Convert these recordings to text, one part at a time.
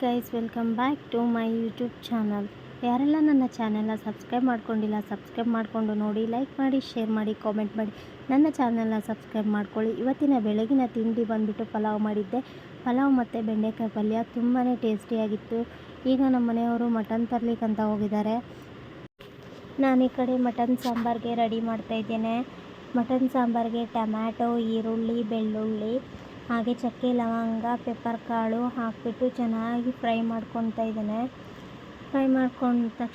Guys, welcome back to my YouTube channel. ಯಾರೆಲ್ಲ ನನ್ನ ಚಾನೆಲ್ನ ಸಬ್ಸ್ಕ್ರೈಬ್ ಮಾಡ್ಕೊಂಡಿಲ್ಲ, ಸಬ್ಸ್ಕ್ರೈಬ್ ಮಾಡಿಕೊಂಡು ನೋಡಿ, ಲೈಕ್ ಮಾಡಿ, ಶೇರ್ ಮಾಡಿ, ಕಾಮೆಂಟ್ ಮಾಡಿ, ನನ್ನ ಚಾನೆಲ್ನ ಸಬ್ಸ್ಕ್ರೈಬ್ ಮಾಡ್ಕೊಳ್ಳಿ. ಇವತ್ತಿನ ಬೆಳಗಿನ ತಿಂಡಿ ಬಂದುಬಿಟ್ಟು ಪಲಾವ್ ಮಾಡಿದ್ದೆ. ಪಲಾವ್ ಮತ್ತು ಬೆಂಡೆಕಾಯಿ ಪಲ್ಯ ತುಂಬಾ ಟೇಸ್ಟಿಯಾಗಿತ್ತು. ಈಗ ನಮ್ಮ ಮನೆಯವರು ಮಟನ್ ತರಲಿಕ್ಕಂತ ಹೋಗಿದ್ದಾರೆ. ನಾನು ಈ ಕಡೆ ಮಟನ್ ಸಾಂಬಾರಿಗೆ ರೆಡಿ ಮಾಡ್ತಾಯಿದ್ದೇನೆ. ಮಟನ್ ಸಾಂಬಾರಿಗೆ ಟೊಮ್ಯಾಟೊ, ಈರುಳ್ಳಿ, ಬೆಳ್ಳುಳ್ಳಿ, ಹಾಗೆ ಚಕ್ಕೆ, ಲವಂಗ, ಪೆಪ್ಪರ್ ಕಾಳು ಹಾಕಿಬಿಟ್ಟು ಚೆನ್ನಾಗಿ ಫ್ರೈ ಮಾಡ್ಕೊತಾ ಇದ್ದೇನೆ. ಫ್ರೈ ಮಾಡ್ಕೊಂಡ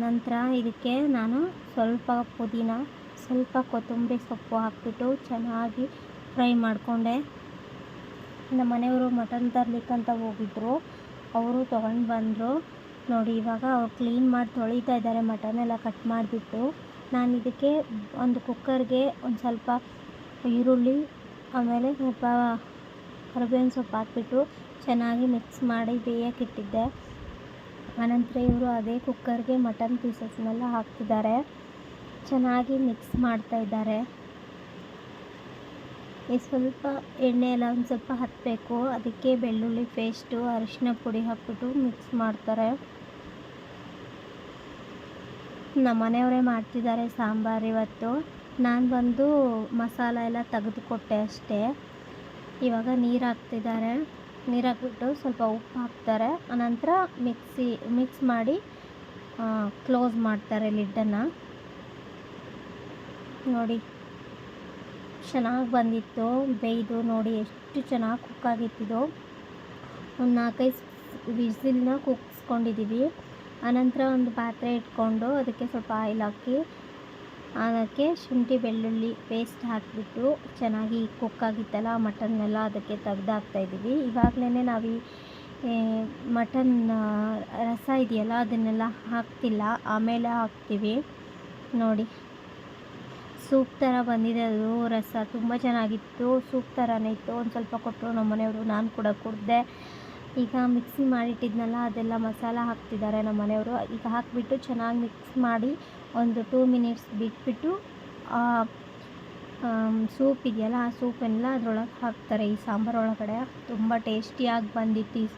ನಂತರ ಇದಕ್ಕೆ ನಾನು ಸ್ವಲ್ಪ ಪುದೀನ, ಸ್ವಲ್ಪ ಕೊತ್ತಂಬರಿ ಸೊಪ್ಪು ಹಾಕಿಬಿಟ್ಟು ಚೆನ್ನಾಗಿ ಫ್ರೈ ಮಾಡಿಕೊಂಡೆ. ನಮ್ಮ ಮನೆಯವರು ಮಟನ್ ತರಲಿಕ್ಕಂತ ಹೋಗಿದ್ದರು, ಅವರು ತೊಗೊಂಡು ಬಂದರು. ನೋಡಿ, ಇವಾಗ ಅವ್ರು ಕ್ಲೀನ್ ಮಾಡಿ ತೊಳಿತಾ ಇದ್ದಾರೆ, ಮಟನೆಲ್ಲ ಕಟ್ ಮಾಡಿಬಿಟ್ಟು. ನಾನು ಇದಕ್ಕೆ ಒಂದು ಕುಕ್ಕರ್ಗೆ ಒಂದು ಸ್ವಲ್ಪ ಈರುಳ್ಳಿ, ಆಮೇಲೆ ಸ್ವಲ್ಪ ಕರಿಬೇವಿನ ಸೊಪ್ಪು ಹಾಕ್ಬಿಟ್ಟು ಚೆನ್ನಾಗಿ ಮಿಕ್ಸ್ ಮಾಡಿ ಬೇಯಕ್ಕಿಟ್ಟಿದ್ದೆ. ಆನಂತರ ಇವರು ಅದೇ ಕುಕ್ಕರ್ಗೆ ಮಟನ್ ಪೀಸಸ್ನೆಲ್ಲ ಹಾಕ್ತಿದ್ದಾರೆ, ಚೆನ್ನಾಗಿ ಮಿಕ್ಸ್ ಮಾಡ್ತಾ ಇದ್ದಾರೆ. ಈ ಸ್ವಲ್ಪ ಎಣ್ಣೆ ಎಲ್ಲ ಒಂದು ಸ್ವಲ್ಪ ಹತ್ತಬೇಕು, ಅದಕ್ಕೆ ಬೆಳ್ಳುಳ್ಳಿ ಪೇಸ್ಟು, ಅರಿಶಿನ ಪುಡಿ ಹಾಕ್ಬಿಟ್ಟು ಮಿಕ್ಸ್ ಮಾಡ್ತಾರೆ. ನಮ್ಮ ಮನೆಯವರೇ ಮಾಡ್ತಿದ್ದಾರೆ ಸಾಂಬಾರು ಇವತ್ತು. ನಾನು ಬಂದು ಮಸಾಲ ಎಲ್ಲ ತೆಗೆದುಕೊಟ್ಟೆ ಅಷ್ಟೇ. ಇವಾಗ ನೀರು ಹಾಕ್ತಿದ್ದಾರೆ. ನೀರು ಹಾಕ್ಬಿಟ್ಟು ಸ್ವಲ್ಪ ಉಪ್ಪು ಹಾಕ್ತಾರೆ. ಆನಂತರ ಮಿಕ್ಸ್ ಮಾಡಿ ಕ್ಲೋಸ್ ಮಾಡ್ತಾರೆ ಲಿಡ್ಡನ್ನು. ನೋಡಿ, ಚೆನ್ನಾಗಿ ಬಂದಿತ್ತು ಬೇಯ್ದು. ನೋಡಿ ಎಷ್ಟು ಚೆನ್ನಾಗಿ ಕುಕ್ ಆಗಿತ್ತಿದು. ಒಂದು 4-5 ವಿಸಿಲ್ನ ಕುಗ್ಸ್ಕೊಂಡಿದ್ದೀವಿ. ಆನಂತರ ಒಂದು ಪಾತ್ರೆ ಇಟ್ಕೊಂಡು ಅದಕ್ಕೆ ಸ್ವಲ್ಪ ಆಯಿಲ್ ಹಾಕಿ ಅದಕ್ಕೆ ಶುಂಠಿ ಬೆಳ್ಳುಳ್ಳಿ ಪೇಸ್ಟ್ ಹಾಕಿಬಿಟ್ಟು ಚೆನ್ನಾಗಿ ಕುಕ್ ಆಗಿತ್ತಲ್ಲ ಮಟನ್ನೆಲ್ಲ, ಅದಕ್ಕೆ ತೆಗ್ದಾಕ್ತಾಯಿದ್ದೀವಿ. ಇವಾಗಲೇ ನಾವು ಈ ಮಟನ್ ರಸ ಇದೆಯಲ್ಲ ಅದನ್ನೆಲ್ಲ ಹಾಕ್ತಿಲ್ಲ, ಆಮೇಲೆ ಹಾಕ್ತೀವಿ. ನೋಡಿ, ಸೂಪ್ ಥರ ಬಂದಿದೆ ಅದು ರಸ, ತುಂಬ ಚೆನ್ನಾಗಿತ್ತು. ಸೂಪ್ ಥರನೇ ಇತ್ತು. ಒಂದು ಸ್ವಲ್ಪ ಕೊಟ್ಟರು ನಮ್ಮ ಮನೆಯವರು, ನಾನು ಕೂಡ ಕುಡಿದೆ. ಈಗ ಮಿಕ್ಸಿ ಮಾಡಿಟ್ಟಿದ್ನಲ್ಲ ಅದೆಲ್ಲ ಮಸಾಲ ಹಾಕ್ತಿದ್ದಾರೆ ನಮ್ಮ ಮನೆಯವರು. ಈಗ ಹಾಕಿಬಿಟ್ಟು ಚೆನ್ನಾಗಿ ಮಿಕ್ಸ್ ಮಾಡಿ ಒಂದು 2 ಮಿನಿಟ್ಸ್ ಬಿಟ್ಬಿಟ್ಟು ಸೂಪ್ ಇದೆಯಲ್ಲ ಆ ಸೂಪನ್ನೆಲ್ಲ ಅದರೊಳಗೆ ಹಾಕ್ತಾರೆ, ಈ ಸಾಂಬಾರು ಒಳಗಡೆ. ತುಂಬ ಟೇಸ್ಟಿಯಾಗಿ ಬಂದಿತ್ತು ಈ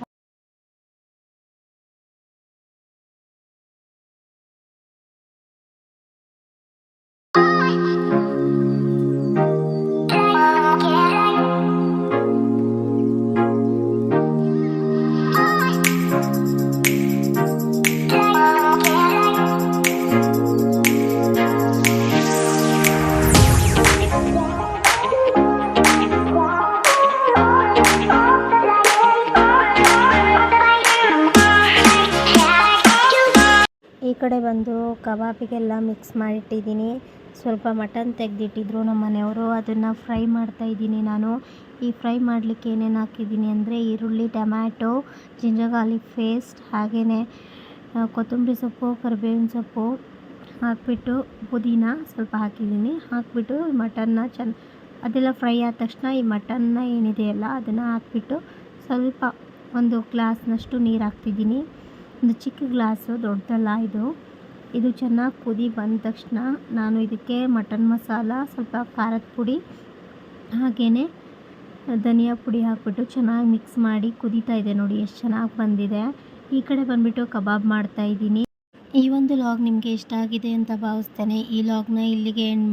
ಈ ಕಡೆ ಬಂದು ಕಬಾಬಿಗೆಲ್ಲ ಮಿಕ್ಸ್ ಮಾಡಿಟ್ಟಿದ್ದೀನಿ. ಸ್ವಲ್ಪ ಮಟನ್ ತೆಗೆದಿಟ್ಟಿದ್ರು ನಮ್ಮ ಮನೆಯವರು, ಅದನ್ನು ಫ್ರೈ ಮಾಡ್ತಾಯಿದ್ದೀನಿ ನಾನು. ಈ ಫ್ರೈ ಮಾಡಲಿಕ್ಕೆ ಏನೇನು ಹಾಕಿದ್ದೀನಿ ಅಂದರೆ ಈರುಳ್ಳಿ, ಟೊಮ್ಯಾಟೊ, ಜಿಂಜರ್ ಗಾರ್ಲಿಕ್ ಪೇಸ್ಟ್, ಹಾಗೆಯೇ ಕೊತ್ತಂಬರಿ ಸೊಪ್ಪು, ಕರಿಬೇವಿನ ಸೊಪ್ಪು ಹಾಕಿಬಿಟ್ಟು ಪುದೀನ ಸ್ವಲ್ಪ ಹಾಕಿದ್ದೀನಿ. ಹಾಕಿಬಿಟ್ಟು ಮಟನ್ನ ಅದೆಲ್ಲ ಫ್ರೈ ಆದ ತಕ್ಷಣ ಈ ಮಟನ್ನ ಏನಿದೆಯಲ್ಲ ಅದನ್ನು ಹಾಕಿಬಿಟ್ಟು ಸ್ವಲ್ಪ ಒಂದು ಗ್ಲಾಸ್ನಷ್ಟು ನೀರು ಹಾಕ್ತಿದ್ದೀನಿ. ಒಂದು ಚಿಕ್ಕ ಗ್ಲಾಸು, ದೊಡ್ಡದಲ್ಲ ಇದು ಚೆನ್ನಾಗಿ ಕುದಿ ಬಂದ ತಕ್ಷಣ ನಾನು ಇದಕ್ಕೆ ಮಟನ್ ಮಸಾಲ, ಸ್ವಲ್ಪ ಖಾರದ ಪುಡಿ, ಹಾಗೆಯೇ ಧನಿಯಾ ಪುಡಿ ಹಾಕ್ಬಿಟ್ಟು ಚೆನ್ನಾಗಿ ಮಿಕ್ಸ್ ಮಾಡಿ ಕುದೀತಾ ಇದೆ. ನೋಡಿ ಎಷ್ಟು ಚೆನ್ನಾಗಿ ಬಂದಿದೆ. ಈ ಕಡೆ ಬಂದುಬಿಟ್ಟು ಕಬಾಬ್ ಮಾಡ್ತಾಯಿದ್ದೀನಿ. ಈ ಒಂದು ಲಾಗ್ ನಿಮಗೆ ಇಷ್ಟ ಆಗಿದೆ ಅಂತ ಭಾವಿಸ್ತೇನೆ. ಈ ಲಾಗ್ನ ಇಲ್ಲಿಗೆ ಎಂಡ್